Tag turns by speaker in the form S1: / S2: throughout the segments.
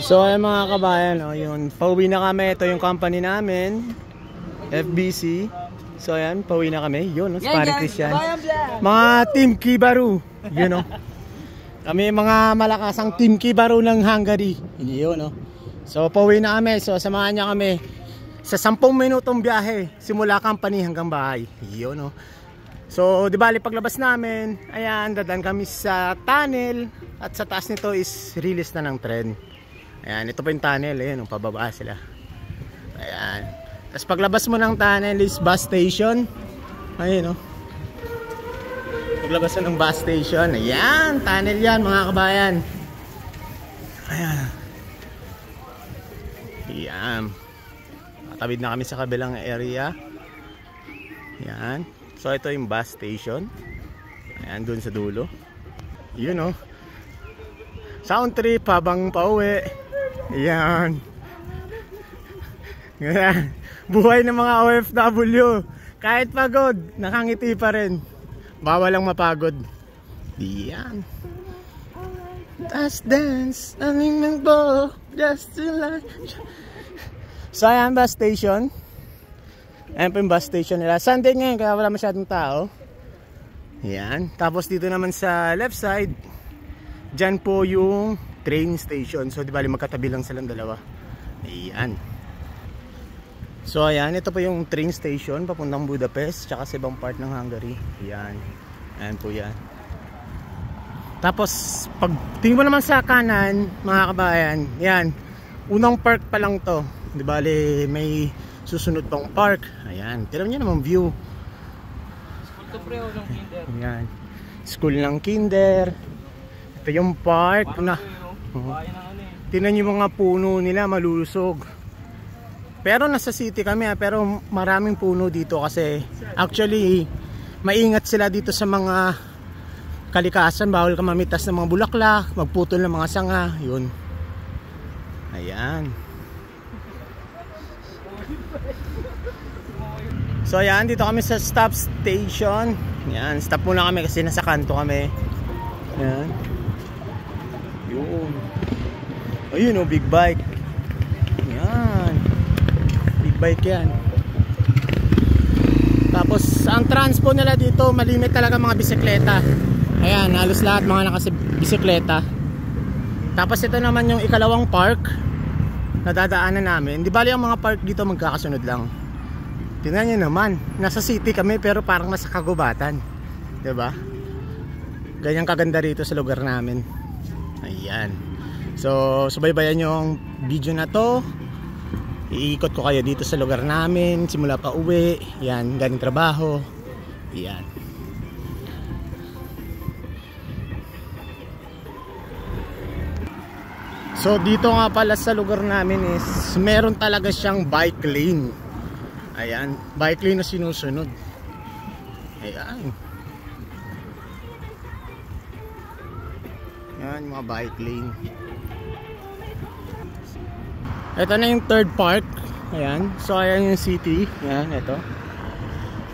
S1: So ay mga kabayan, oh, yun, pauwi na kami. Ito yung company namin, FBC. So ayan, pauwi na kami. Yun, Pare Christian. Mga Team Kibaru. Yun, kami mga malakasang Team Kibaru ng Hungary. Yun, So pauwi na kami. So samahan niya kami sa 10 minutong biyahe simula company hanggang bahay. Yun, So di bali paglabas namin, ayan, dadaan kami sa tunnel. At sa taas nito is release na ng tren. Ayan, ito pa yung tunnel. Ayan, pababa sila. Ayan. Tapos paglabas mo ng tunnel is bus station. Ayan, paglabas mo ng bus station. Ayan, tunnel yan mga kabayan. Ayan. Ayan. Matawid na kami sa kabilang area. Ayan. So ito yung bus station. Ayan, dun sa dulo. Yun, sound trip habang pauwi. Ayan. Ayan. Buhay ng mga OFW. Kahit pagod, nakangiti pa rin. Bawal lang mapagod. Ayan. Let's dance. Aling ng bo. Just to like. So ayan, bus station. Ayan po yung bus station nila. Sunday ngayon kaya wala masyadong tao. Ayan. Tapos dito naman sa left side, dyan po yung train station. So di bali magkatabi lang silang dalawa. Ayan. So ayan, ito po yung train station papuntang Budapest tsaka sa ibang part ng Hungary. Ayan. Ayan po yan. Tapos pag tingin mo naman sa kanan mga kabayan, yan, unang park pa lang to. Di bali may susunod pang park. Ayan. Tignan niyo naman view. Ayan. School ng kinder. Ito yung park na. Tingnan niyo mga puno nila malulusog. Pero nasa city kami, pero maraming puno dito kasi actually maingat sila dito sa mga kalikasan. Bawal ka mamitas ng mga bulaklak, magputol ng mga sanga. Yun. Ayan. So ayan, dito kami sa stop station. Ayan, stop muna kami kasi nasa kanto kami. Ayan. Yun. Ayun, big bike. Ayan. Big bike yan. Tapos ang transpo nila dito, malimit talaga mga bisikleta. Ayan, halos lahat mga nakabisikleta. Tapos ito naman yung ikalawang park na dadaanan namin. Di bali ang mga park dito magkakasunod lang. Tingnan nyo naman, nasa city kami pero parang nasa kagubatan. Diba? Ganyan kaganda rito sa lugar namin. Ayan. So, subaybayan nyo ang video na to. Iikot ko kayo dito sa lugar namin simula pa uwi. Ayan, galing trabaho. Ayan. So, dito nga pala sa lugar namin is meron talaga siyang bike lane. Ayan, bike lane na sinusunod. Ayan. Ayan, mga bike lane. Ito na yung third park. Ayan, so ayan yung city. Ayan, ito.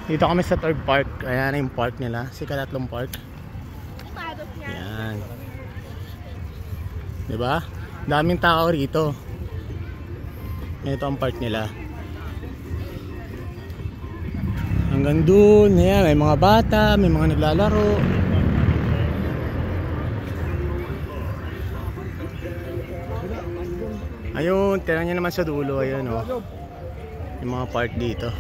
S1: Dito kami sa third park. Ayan yung park nila, si Katatlong Park. Ayan. Diba? Daming tao rito. Ito ang park nila. Hanggang dun, ayan, may mga bata, may mga naglalaro. Ayun, tingnan nyo naman sa dulo, ayun, yung mga park dito.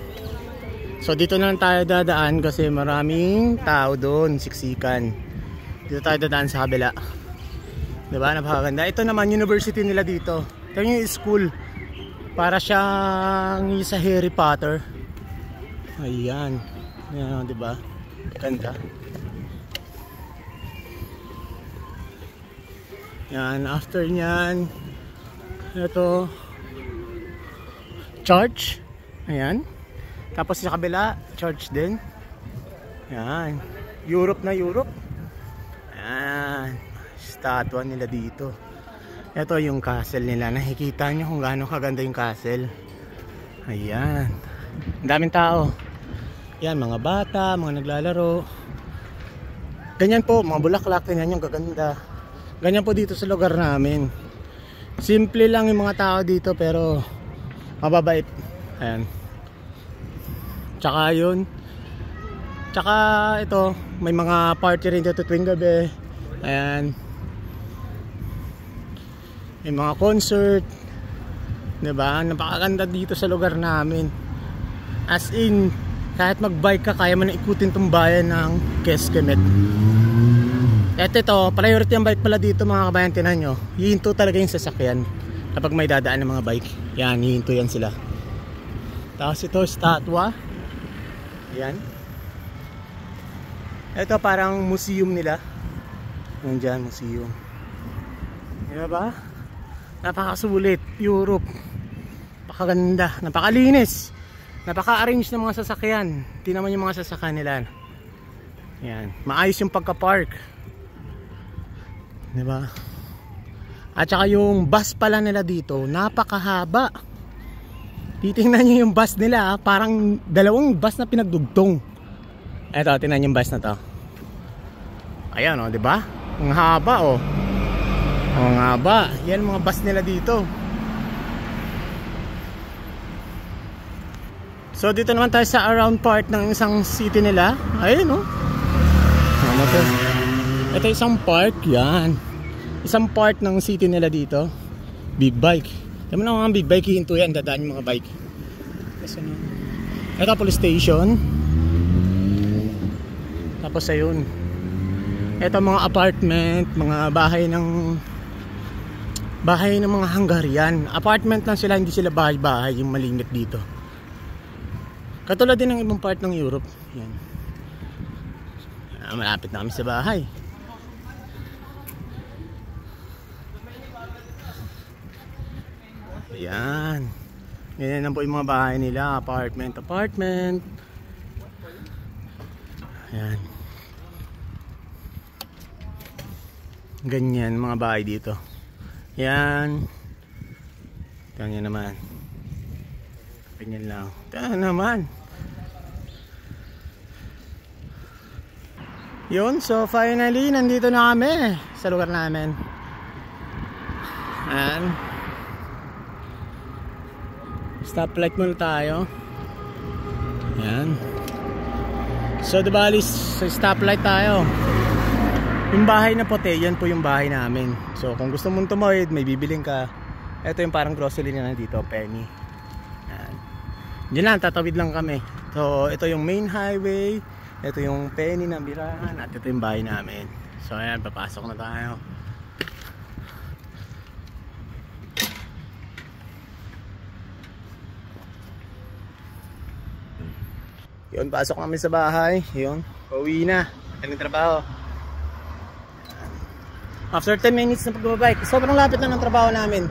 S1: So dito na lang tayo dadaan kasi maraming tao doon, siksikan. Dito tayo dadaan sa kabila. Diba, napakaganda. Ito naman, university nila dito. Ito yung school. Para siyang sa Harry Potter. Ayan. Ayan, diba? Ganda. Yan, after nyan, ito, church. Ayan. Tapos sa kabila, church din. Ayan. Europe na Europe. Ayan. Statua nila dito. Ito yung castle nila. Nakikita nyo kung gaano kaganda yung castle. Ayan. Ang daming tao. Yan, mga bata, mga naglalaro. Ganyan po, mga bulaklak. Ganyan yung kaganda. Ganyan po dito sa lugar namin. Simple lang yung mga tao dito pero mababait. Ayan. Tsaka yun. Tsaka ito, may mga party rin dito tuwing gabi. Ayan. May mga concert. Diba? Napakaganda dito sa lugar namin. As in, kahit magbike ka, kaya mo na ikutin tong bayan ng Keskhemet. At ito, priority ang bike pala dito mga kabayan. Tinan nyo, hihinto talaga yung sasakyan kapag may dadaan ng mga bike. Yan, hihinto yan sila. Tapos ito, statwa. Yan. Ito parang museum nila. Nandiyan, museum. Diba ba? Napakasulit, Europe. Napakaganda, napakalinis. Napaka-arrange ng mga sasakyan. Tingnan mo yung mga sasakyan nila. Yan, maayos yung pagka-park. Diba? At saka yung bus pala nila dito, napakahaba. Titingnan nyo yung bus nila, parang dalawang bus na pinagdugtong. Eto, tingnan yung bus na to. Ayan o, diba? Ang haba o. Ang haba. Yan mga bus nila dito. So dito naman tayo sa around part ng isang city nila. Ayun o. Ano to? Ito isang park, yan. Isang part ng city nila dito. Big bike. Tama na mga big bike, hihinto yan, dadaan yung mga bike. Ito police station. Tapos ayun. Ito mga apartment, mga bahay ng mga Hungarian. Apartment lang sila, hindi sila bahay-bahay yung malimit dito. Katulad din ng ibang part ng Europe. Yan. Malapit na kami sa bahay. Ayan. Ganyan lang po yung mga bahay nila. Apartment. Ayan. Ganyan mga bahay dito. Ayan. Ganyan naman. Ganyan lang. Ganyan naman. Yun. So finally, nandito na kami sa lugar namin. Ayan. Stoplight muna tayo. Ayan. So diba sa stoplight tayo. Yung bahay na puti, yan po yung bahay namin. So kung gusto mong tumawid, may bibiling ka. Ito yung parang grocery na dito, penny. Ayan. Diyan lang, tatawid lang kami. So ito yung main highway. Ito yung penny na birahan. At ito yung bahay namin. So ayan, papasok na tayo. Yun, pasok kami sa bahay. Yun, pauwi na. Galing trabaho. After 10 minutes na pagbabike, sobrang lapit na ng trabaho namin.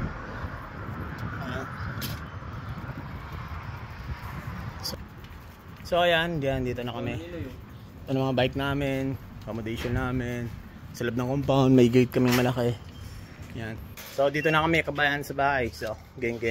S1: So ayan, dito na kami. Ito na mga bike namin, accommodation namin. Sa loob ng compound, may gate kaming malaki. Yan. So dito na kami kabayan sa bahay. So, geng.